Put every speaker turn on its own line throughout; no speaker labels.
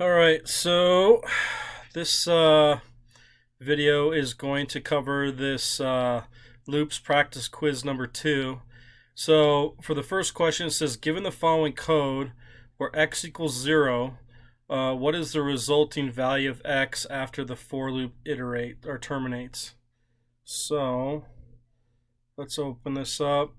Alright, so this video is going to cover this loops practice quiz number 2. So for the first question, it says, given the following code where x equals 0, what is the resulting value of x after the for loop iterate or terminates? So let's open this up.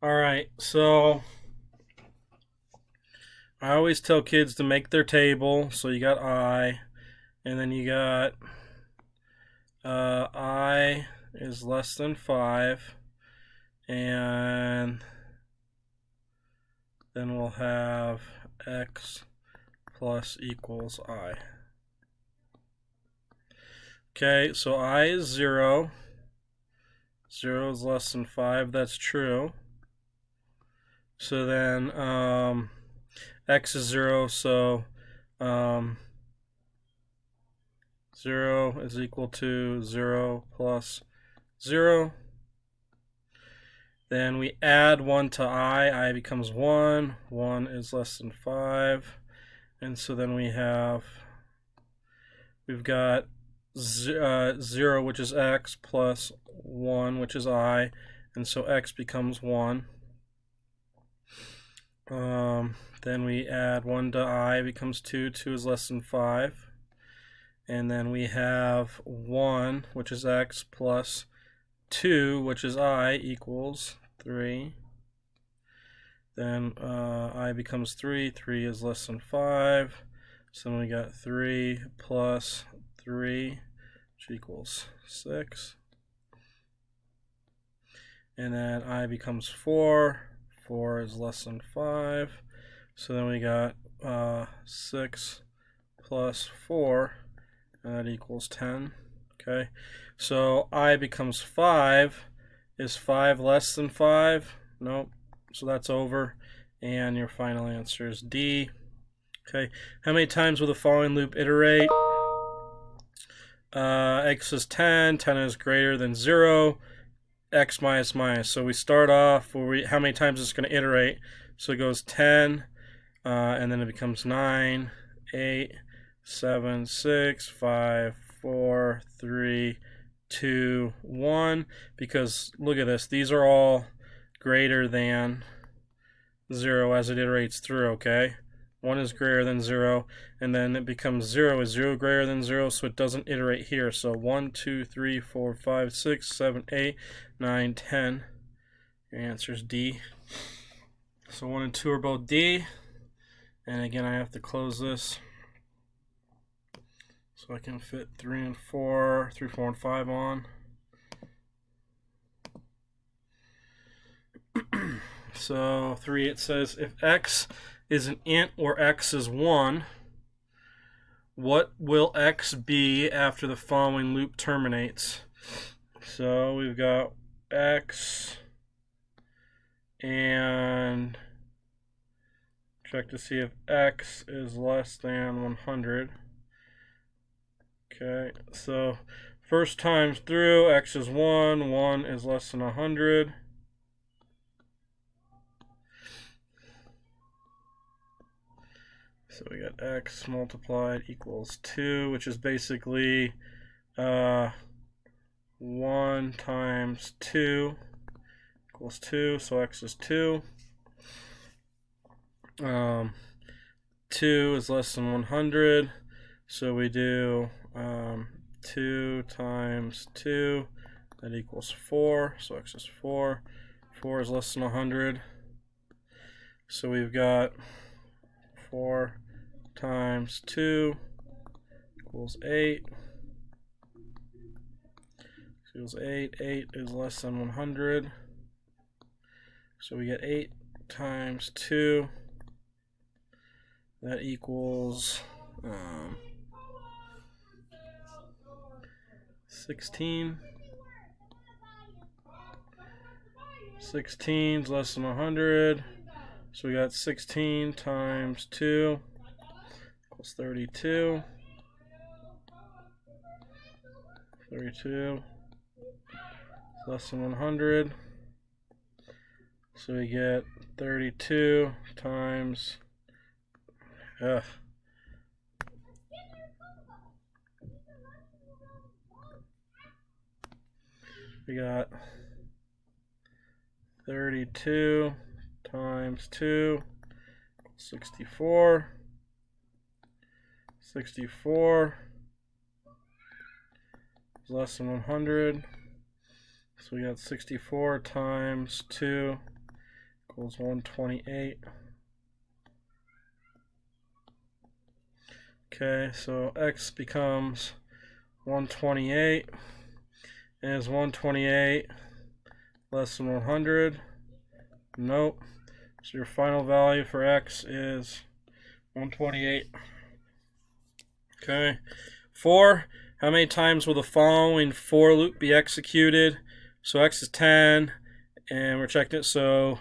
Alright, so I always tell kids to make their table. So you got I, and then you got I is less than 5, and then we'll have x plus equals I. Okay, so I is 0. 0 is less than 5, that's true. So then x is 0, so 0 is equal to 0 plus 0. Then we add 1 to I becomes 1. 1 is less than 5. And so then we've got 0, which is x, plus 1, which is I. And so x becomes 1. Then we add 1 to I, becomes 2. 2 is less than 5. And then we have 1, which is x, plus 2, which is I, equals 3. Then I becomes 3. 3 is less than 5. So then we got 3 plus 3, which equals 6. And then I becomes 4. 4 is less than 5. So then we got 6 plus 4, and that equals 10. Okay, so I becomes 5. Is 5 less than 5? Nope. So that's over. And your final answer is D. Okay, how many times will the following loop iterate? X is 10. 10 is greater than 0. X minus minus. So we start off where how many times it's going to iterate. So it goes 10, and then it becomes 9, 8, 7, 6, 5, 4, 3, 2, 1. Because look at this, these are all greater than 0 as it iterates through, okay? 1 is greater than 0, and then it becomes 0. Is 0 greater than 0? So it doesn't iterate here. So 1, 2, 3, 4, 5, 6, 7, 8, 9, 10. Your answer is D. So 1 and 2 are both D. And again, I have to close this so I can fit 3 and 4, 3, 4, and 5 on. So 3, it says, if x is an int or x is 1, what will x be after the following loop terminates? So we've got x, and check to see if x is less than 100. Okay, so first times through, x is 1, 1 is less than 100. So we got x multiplied equals 2, which is basically 1 times 2 equals 2, so x is 2. 2 is less than 100, so we do 2 times 2, that equals 4, so x is 4. 4 is less than 100, so we've got 4 times 2 equals 8. Equals 8. 8 is less than 100. So we get 8 times 2. That equals 16. 16 is less than 100. So we got 16 times 2 equals 32. 32 is less than 100. So we get 32 times Ugh. We got 32 times 2, 64. 64 is less than 100. So we got 64 times 2 equals 128. Okay, so x becomes 128. And is 128 less than 100? Nope. So your final value for x is 128. Okay. 4. How many times will the following for loop be executed? So x is 10, and we're checking it, so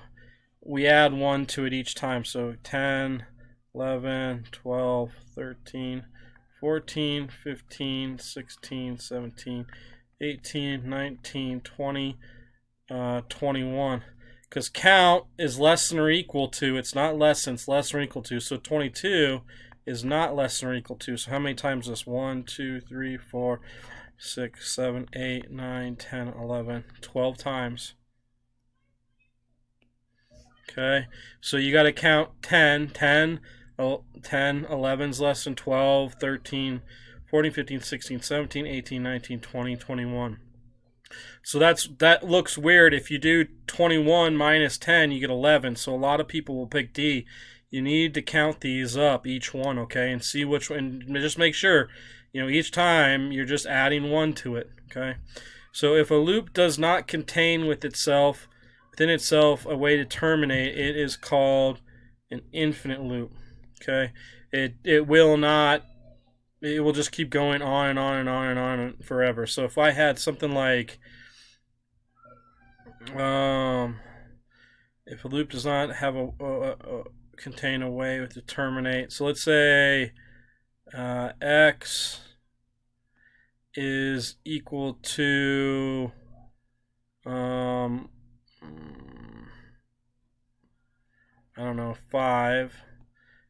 we add 1 to it each time. So 10, 11, 12, 13, 14, 15, 16, 17, 18, 19, 20, 21. Because count is less than or equal to, it's not less than, it's less than or equal to. So 22 is not less than or equal to. So how many times is this? 1, 2, 3, 4, 6, 7, 8, 9, 10, 11, 12 times. Okay, so you got to count 10, 10, 10, 11 is less than 12, 13, 14, 15, 16, 17, 18, 19, 20, 21. So that looks weird. If you do 21 minus 10, you get 11. So a lot of people will pick D. You need to count these up, each one, okay, and see which one. Just make sure, each time you're just adding 1 to it, okay. So if a loop does not contain within itself a way to terminate, it is called an infinite loop, okay. It will not. It will just keep going on and on and on and on forever. So if I had something like, if a loop does not have contain a way to terminate, so let's say x is equal to I don't know, 5,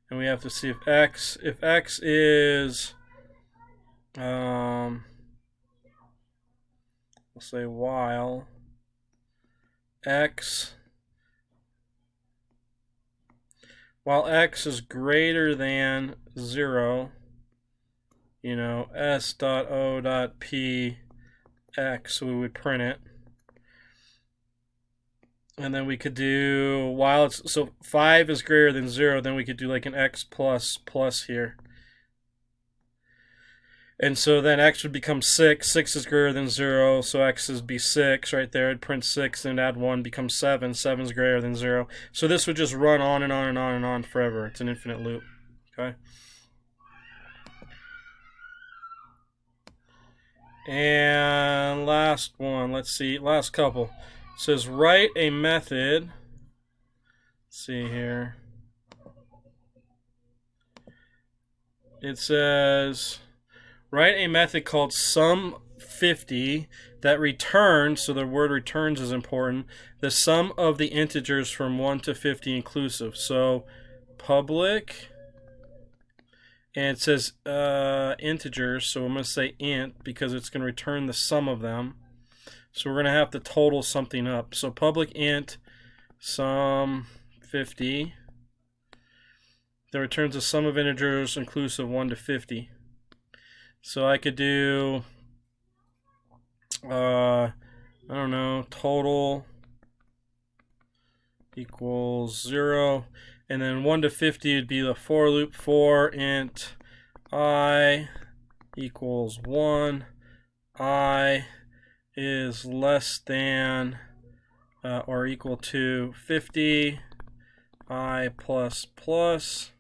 and we have to see if x is we'll say while x is greater than 0, s.o.p x, so we would print it. And then we could do, while it's, so 5 is greater than 0, then we could do like an x plus here. And so then x would become 6. 6 is greater than 0, so x is be 6 right there. It'd print 6, and add 1 becomes 7. 7 is greater than 0. So this would just run on and on and on and on forever. It's an infinite loop. Okay. And last one. Let's see. Last couple. It says write a method. Let's see here. It says write a method called sum50 that returns, so the word returns is important, the sum of the integers from 1 to 50 inclusive. So public, and it says integers, so I'm going to say int because it's going to return the sum of them. So we're going to have to total something up. So public int sum50 that returns the sum of integers inclusive 1 to 50. So I could do, I don't know, total equals 0. And then 1 to 50 would be the for loop. For int I equals 1. I is less than or equal to 50. I plus plus.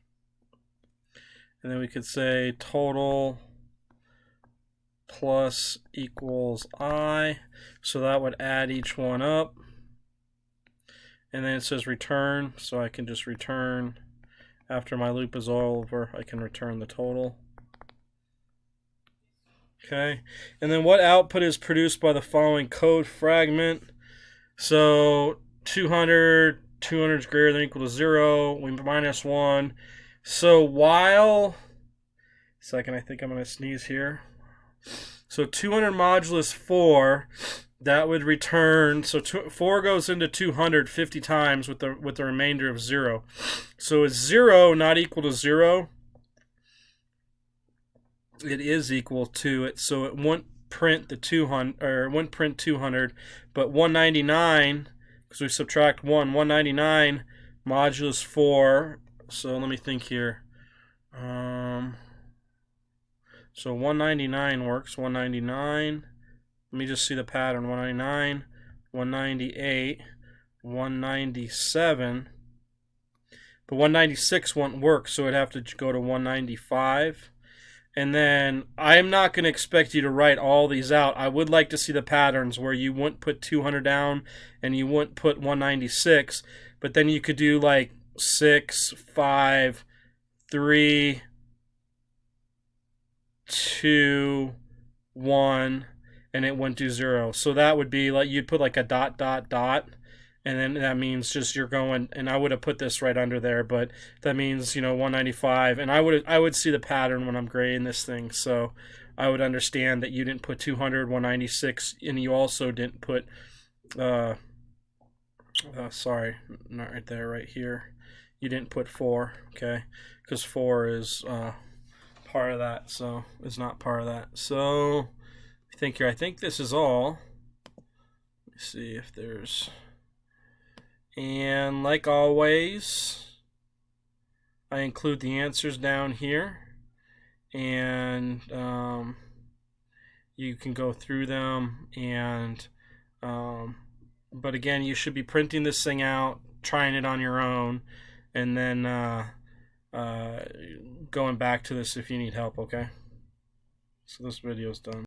And then we could say total plus equals I, so that would add each one up. And then it says return, so I can just return, after my loop is all over, I can return the total. Okay, and then what output is produced by the following code fragment? So 200 is greater than or equal to 0, we minus 1, So while, second, I think I'm going to sneeze here. So 200 modulus 4, that would return, so 4 goes into 250 times with the remainder of 0. So is 0 not equal to 0? It is equal to it, so it won't print the 200, or it won't print 200, but 199, because we subtract 199 modulus 4, so let me think here. So 199 works, 199. Let me just see the pattern. 199, 198, 197. But 196 won't work, so it'd have to go to 195. And then I'm not going to expect you to write all these out. I would like to see the patterns where you wouldn't put 200 down and you wouldn't put 196, but then you could do like 6, 5, 3, 2, 1, and it wouldn't do 0. So that would be like you'd put like a dot, dot, dot, and then that means just you're going, and I would have put this right under there, but that means, 195, and I would see the pattern when I'm grading this thing, so I would understand that you didn't put 200, 196, and you also didn't put, sorry, not right there, right here, you didn't put 4, okay, because 4 is part of that, so it's not part of that. So I think this is all. Let me see if there's, and like always, I include the answers down here, and you can go through them, and but again, you should be printing this thing out, trying it on your own, and then going back to this if you need help, okay? So this video's done.